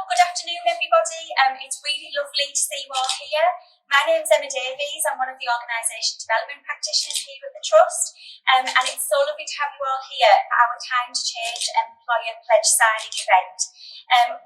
Good afternoon, everybody. It's really lovely to see you all here. My name's Emma Davies. I'm one of the organisation development practitioners here at the Trust, and it's so lovely to have you all here at our Time to Change Employer Pledge signing event.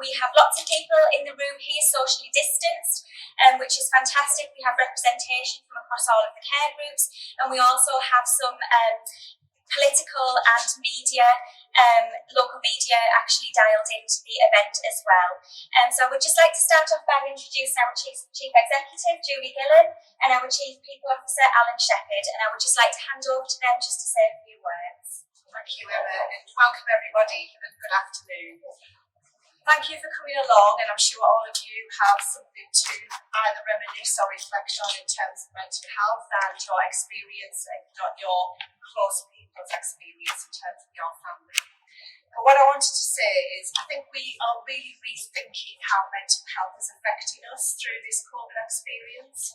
We have lots of people in the room here socially distanced, which is fantastic. We have representation from across all of the care groups, and we also have some political and media, local media actually dialed into the event as well. So I would just like to start off by introducing our Chief Executive, Gillon, and our Chief People Officer, Sheppard, and I would just like to hand over to them just to say a few words. Thank you, Emma, and welcome everybody, and good afternoon. Thank you for coming along, and I'm sure all of you have something to either reminisce or reflect on in terms of mental health and your experience, and not your close people's experience in terms of your family. But what I wanted to say is I think we are really rethinking how mental health is affecting us through this COVID experience.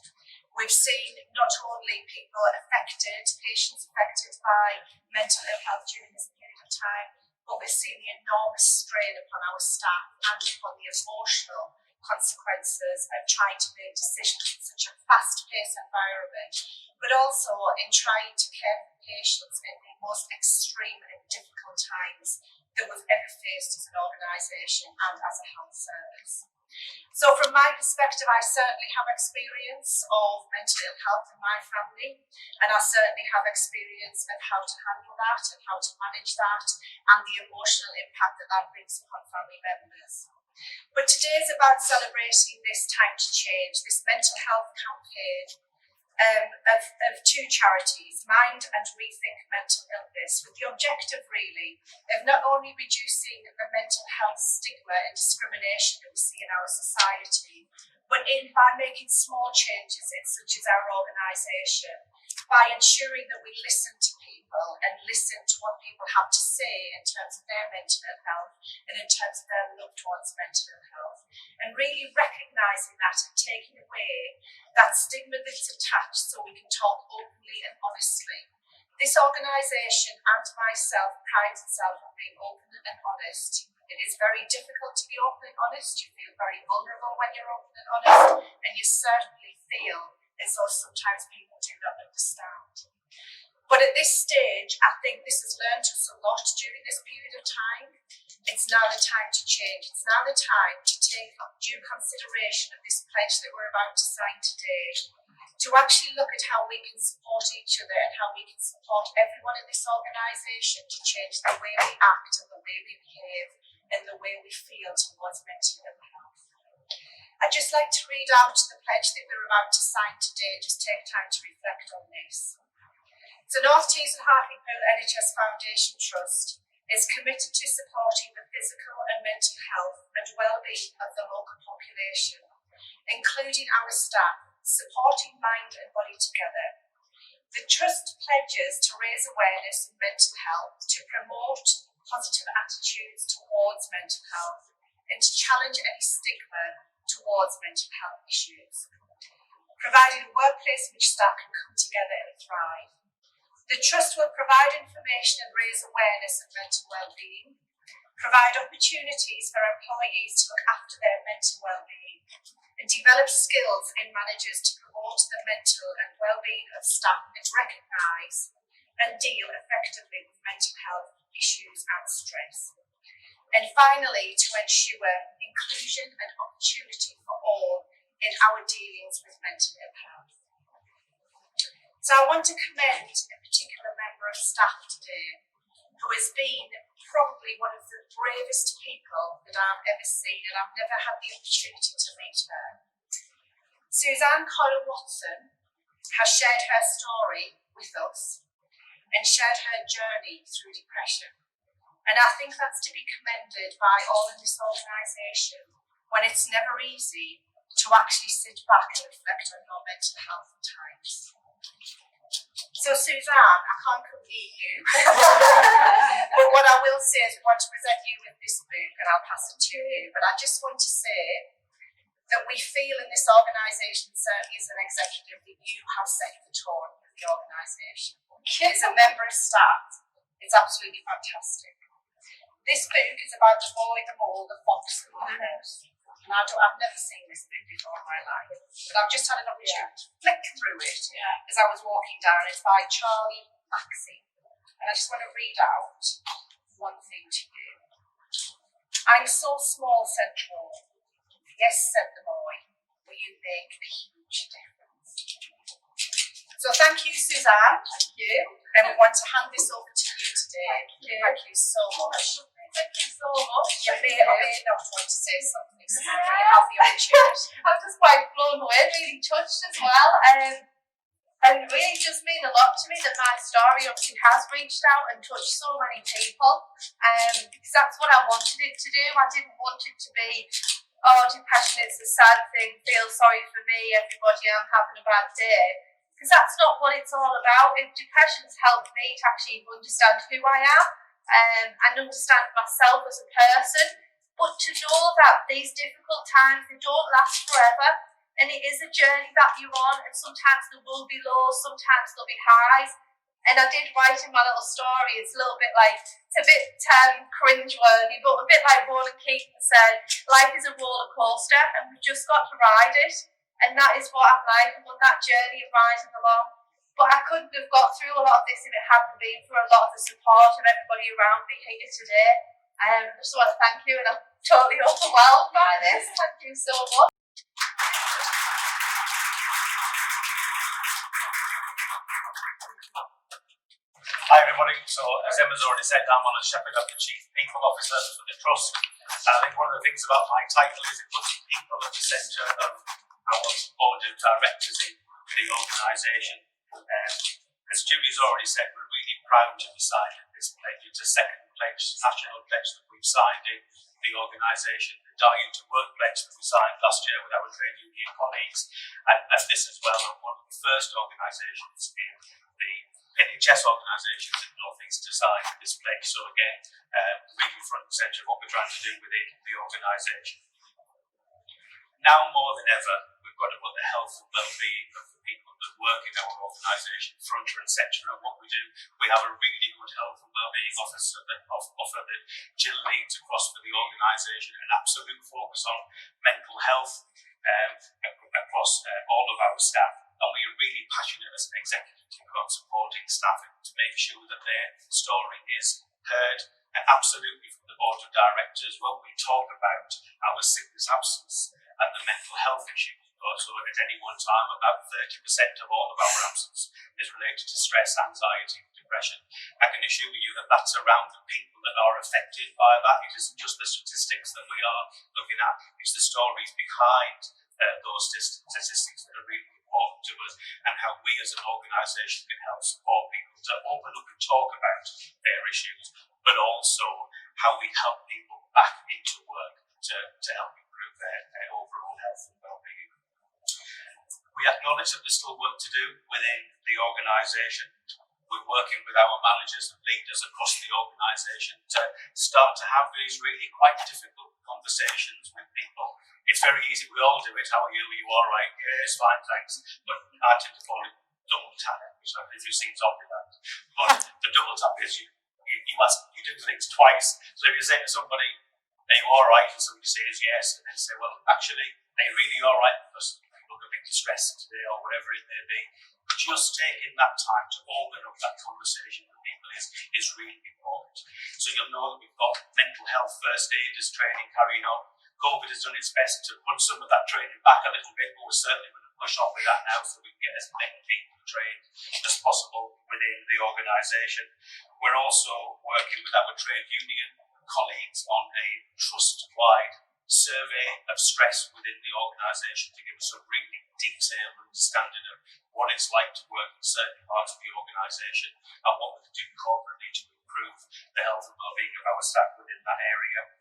We've seen not only people affected, patients affected by mental ill health during this period of time, but we're seeing the enormous strain upon our staff and upon the emotional consequences of trying to make decisions in such a fast-paced environment, but also in trying to care for patients in the most extreme and difficult times that we've ever faced as an organisation and as a health service. So from my perspective, I certainly have experience of mental ill health in my family, and I certainly have experience of how to handle that and how to manage that and the emotional impact that that brings upon family members. But today is about celebrating this time to change, this mental health campaign of two charities, Mind and Rethink Mental Illness, with the objective really of not only reducing the mental health stigma and discrimination that we see in our society, but by making small changes in such as our organisation, by ensuring that we listen to people and listen to what people have to say in terms of their mental health and in terms of their loved ones' mental health, and really recognising that and taking away that stigma that's attached so we can talk openly and honestly. This organisation and myself prides itself on being open and honest. It is very difficult to be open and honest. You feel very vulnerable when you're open and honest, and you certainly feel as though sometimes people do not understand. But at this stage, I think this has learned us a lot during this period of time. It's now the time to change. It's now the time to take due consideration of this pledge that we're about to sign today, to actually look at how we can support each other and how we can support everyone in this organisation to change the way we act and the way we behave and the way we feel towards mental health. I'd just like to read out the pledge that we're about to sign today. Just take time to reflect on this. The North Tees and Hartlepool NHS Foundation Trust is committed to supporting the physical and mental health and well-being of the local population, including our staff, supporting mind and body together. The Trust pledges to raise awareness of mental health, to promote positive attitudes towards mental health, and to challenge any stigma towards mental health issues, providing a workplace in which staff can come together and thrive. The Trust will provide information and raise awareness of mental well-being, provide opportunities for employees to look after their mental well-being, and develop skills in managers to promote the mental and well-being of staff and recognise and deal effectively with mental health issues and stress. And finally, to ensure inclusion and opportunity for all in our dealings with mental health. So I want to commend a particular member of staff today who has been probably one of the bravest people that I've ever seen, and I've never had the opportunity to meet her. Suzanne Coyle-Watson has shared her story with us and shared her journey through depression. And I think that's to be commended by all in this organisation, when it's never easy to actually sit back and reflect on your mental health at times. So Suzanne, I can't come near you, but what I will say is we want to present you with this book, and I'll pass it to you. But I just want to say that we feel in this organisation, certainly as an executive, that you have set the tone of the organisation. As a member of staff, it's absolutely fantastic. This book is about the boy, the mole, the fox, and the mouse. And I've never seen this book before in my life, but I've just had an opportunity to flick through it as I was walking down. It's by Charlie Maxey, and I just want to read out one thing to you. I'm so small, said the boy. Yes, said the boy, but you make a huge difference. So thank you, Suzanne. Thank you. And we want to hand this over to you today. Thank you so much. Thank you so much. You may or may not want to say something, so you have the opportunity. I'm just quite blown away, really touched as well. And really just mean a lot to me that my story obviously has reached out and touched so many people. Because that's what I wanted it to do. I didn't want it to be, oh, depression is a sad thing, feel sorry for me, everybody, I'm having a bad day. Because that's not what it's all about. If depression's helped me to actually understand who I am and understand myself as a person, but to know that these difficult times, they don't last forever, and it is a journey that you're on, and sometimes there will be lows, sometimes there'll be highs. And I did write in my little story, it's a little bit like, it's a bit cringe-worthy, but a bit like Roland Keating said, life is a roller coaster and we've just got to ride it. And that is what I'm like, I'm on that journey of rising along. But I couldn't have got through a lot of this if it hadn't been for a lot of the support of everybody around me here today. I just want to thank you, and I'm totally overwhelmed by this. Thank you so much. Hi everybody, so as Emma's already said, I'm on a Sheppard, I'm the Chief People Officer for the Trust. I think one of the things about my title is it puts people at the centre of our board of directors in the organisation. As Julie's already said, we're really proud to be signing this pledge. It's a second pledge, national pledge that we've signed in the organisation, the Dying to Work pledge that we signed last year with our trade union colleagues, and this as well are one of the first organisations in the NHS organisations in the North East to sign this pledge. So again, really front and centre of what we're trying to do within the organisation. Now more than ever, we've got to put the health and well-being of the people that work in our organisation front and centre of what we do. We have a really good health and well-being officer that Gillon leads across for the organisation, an absolute focus on mental health across all of our staff. And we are really passionate as an executive team about supporting staff and to make sure that their story is heard. And absolutely from the board of directors, when we talk about our sickness absence and the mental health issues, so at any one time about 30% of all of our absence is related to stress, anxiety and depression. I can assure you that that's around the people that are affected by that. It isn't just the statistics that we are looking at, it's the stories behind those statistics that are really important to us, and how we as an organisation can help support people to open up and talk about their issues, but also how we help people back into work to help improve their overall health and well-being. We acknowledge that there's still work to do within the organisation. We're working with our managers and leaders across the organisation to start to have these really quite difficult conversations with people. It's very easy, we all do it. How are you? Are you all right? Yes, fine, thanks. But I tend to call it double tap, which I don't know if you've seen Zombieland. But the double tap is you do things twice. So if you say to somebody, are you all right? And somebody says yes, and then say, well, actually, are you really all right? Because you look a bit distressed today, or whatever it may be. Just taking that time to open up that conversation with people is really important. So you'll know that we've got mental health first aiders training carrying on. COVID has done its best to put some of that training back a little bit, but we're certainly going to push on with that now so we can get as many people trained as possible within the organisation. We're also working with our trade union colleagues on a trust-wide survey of stress within the organisation to give us a really detailed understanding of what it's like to work in certain parts of the organisation and what we can do corporately to improve the health and well-being of our staff within that area.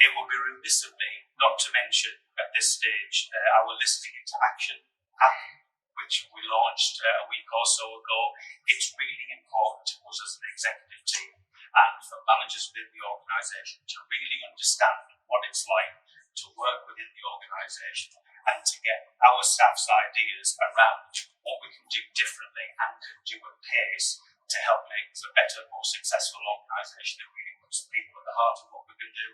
It would be remiss of me not to mention at this stage our Listening into Action app, which we launched a week or so ago. It's really important to us as an executive team and for managers within the organisation to really understand what it's like to work within the organisation and to get our staff's ideas around what we can do differently and can do at pace to help make us a better, more successful organisation that really puts the people at the heart of what we can do.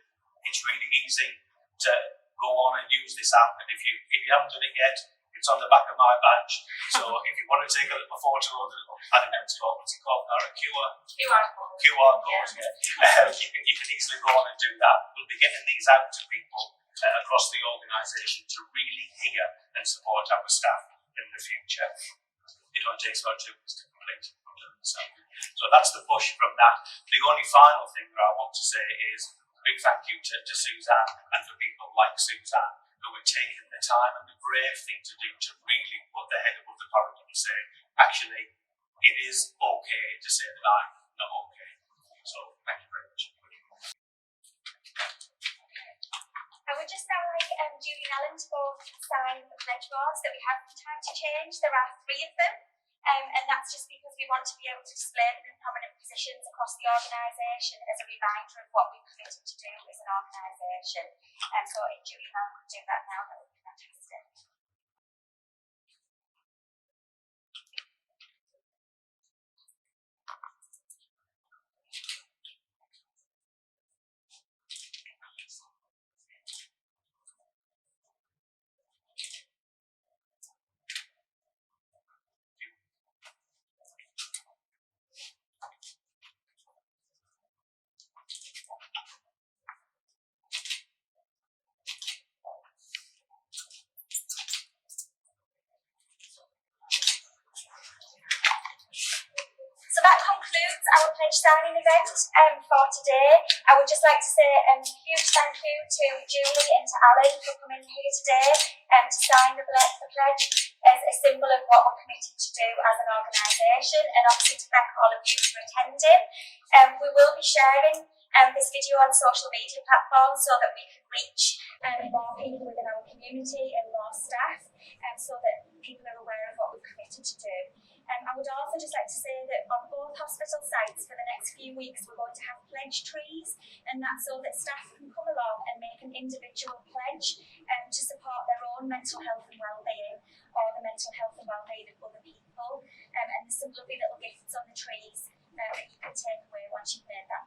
It's really easy to go on and use this app, and if you haven't done it yet, it's on the back of my badge. So if you want to take a little photo of it, I don't know what's it called now, a QR code. QR code, yeah. You can easily go on and do that. We'll be getting these out to people across the organisation to really hear and support our staff in the future. It only takes about 2 weeks to complete. So that's the push from that. The only final thing that I want to say is a big thank you to Suzanne and for people like Suzanne who are taking the time and the brave thing to do to really put their head above the parapet and say, actually, it is okay to say that I'm not okay. So thank you very much. I would just now like Julie and Ellen to both sign the pledge boards that we have from time to change. There are 3 of them, and that's just because we want to be able to display them in prominent positions across the organisation as a reminder of what we've committed to do as an organisation. So if Julie and Ellen could do that now, that would be fantastic. So that concludes our pledge signing event for today. I would just like to say a huge thank you to Julie and to Alan for coming here today to sign the pledge as a symbol of what we're committed to do as an organisation, and obviously to thank all of you for attending. We will be sharing this video on social media platforms so that we can reach more people within our community and more staff, so that people are aware of what we've committed to do. I would also just like to say that on both hospital sites for the next few weeks we're going to have pledge trees, and that's so that staff can come along and make an individual pledge to support their own mental health and wellbeing, or the mental health and wellbeing of other people. And there's some lovely little gifts on the trees that you can take away once you've made that